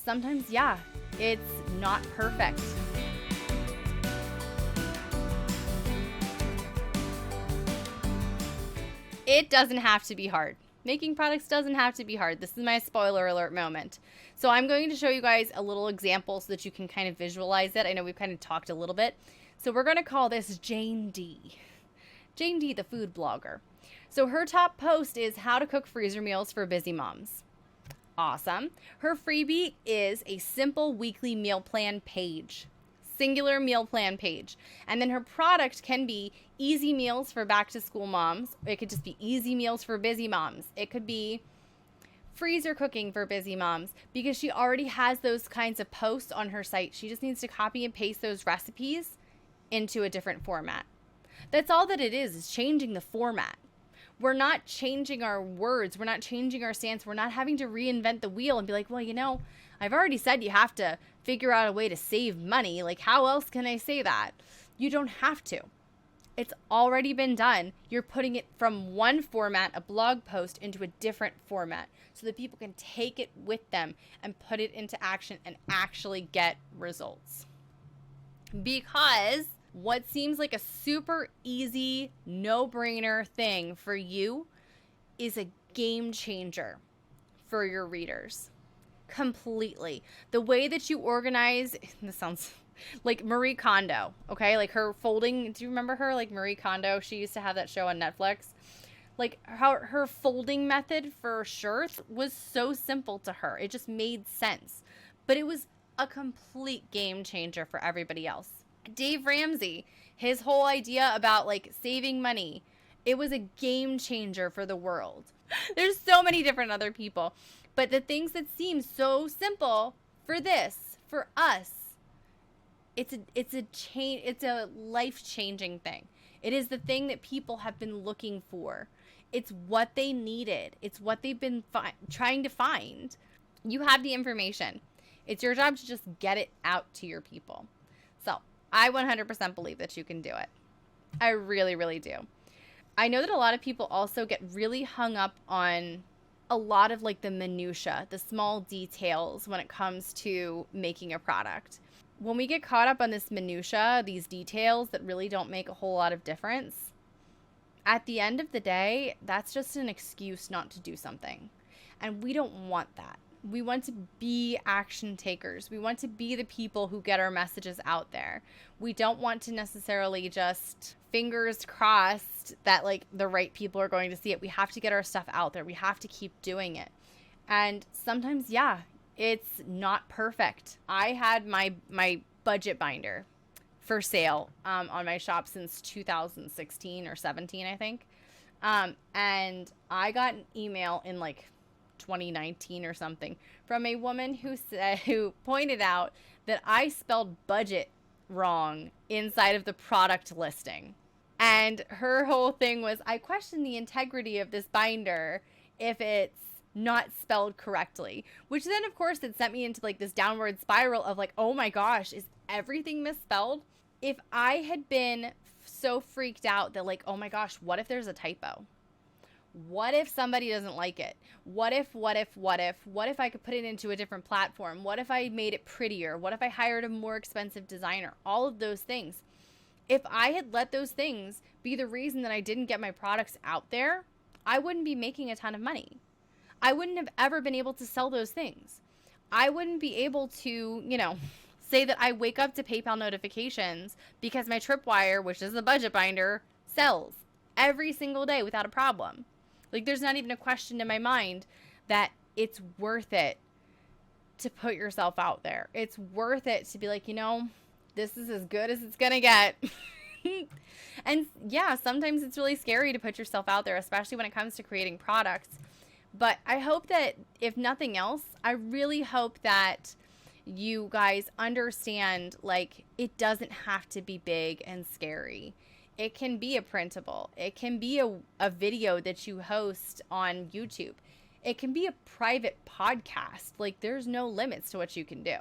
sometimes, yeah, it's not perfect. It doesn't have to be hard. Making products doesn't have to be hard. This is my spoiler alert moment. So I'm going to show you guys a little example so that you can kind of visualize it. I know we've kind of talked a little bit. So we're going to call this Jane D. Jane D, the food blogger. So her top post is how to cook freezer meals for busy moms. Awesome. Her freebie is a simple weekly meal plan page. Singular meal plan page. And then her product can be easy meals for back to school moms. It could just be easy meals for busy moms. It could be freezer cooking for busy moms, because she already has those kinds of posts on her site. She just needs to copy and paste those recipes into a different format. That's all that it is changing the format. We're not changing our words. We're not changing our stance. We're not having to reinvent the wheel and be like, well, you know, I've already said you have to figure out a way to save money. Like, how else can I say that? You don't have to. It's already been done. You're putting it from one format, a blog post, into a different format so that people can take it with them and put it into action and actually get results. Because what seems like a super easy, no-brainer thing for you is a game changer for your readers. Completely. The way that you organize, this sounds like Marie Kondo, okay? Like her folding, do you remember her? Like Marie Kondo, she used to have that show on Netflix. Like how her folding method for shirts was so simple to her. It just made sense. But it was a complete game changer for everybody else. Dave Ramsey, his whole idea about like saving money, it was a game changer for the world. There's so many different other people, but the things that seem so simple for this, for us, it's a life-changing thing. It is the thing that people have been looking for. It's what they needed. It's what they've been trying to find. You have the information. It's your job to just get it out to your people. So I 100% believe that you can do it. I really, really do. I know that a lot of people also get really hung up on a lot of like the minutia, the small details when it comes to making a product. When we get caught up on this minutia, these details that really don't make a whole lot of difference, at the end of the day, that's just an excuse not to do something. And we don't want that. We want to be action takers. We want to be the people who get our messages out there. We don't want to necessarily just fingers crossed that like the right people are going to see it. We have to get our stuff out there. We have to keep doing it. And sometimes, yeah, it's not perfect. I had my budget binder for sale on my shop since 2016 or 17, I think. And I got an email in like 2019 or something from a woman who pointed out that I spelled budget wrong inside of the product listing. And her whole thing was, I question the integrity of this binder if it's not spelled correctly, which then of course it sent me into like this downward spiral of like, oh my gosh, is everything misspelled? If I had been so freaked out that like, oh my gosh, what if there's a typo? What if somebody doesn't like it? What if I could put it into a different platform? What if I made it prettier? What if I hired a more expensive designer? All of those things. If I had let those things be the reason that I didn't get my products out there, I wouldn't be making a ton of money. I wouldn't have ever been able to sell those things. I wouldn't be able to, say that I wake up to PayPal notifications because my tripwire, which is the budget binder, sells every single day without a problem. Like, there's not even a question in my mind that it's worth it to put yourself out there. It's worth it to be like, this is as good as it's going to get. And yeah, sometimes it's really scary to put yourself out there, especially when it comes to creating products. But I hope that if nothing else, I really hope that you guys understand, like, it doesn't have to be big and scary. It can be a printable. It can be a video that you host on YouTube. It can be a private podcast. Like, there's no limits to what you can do.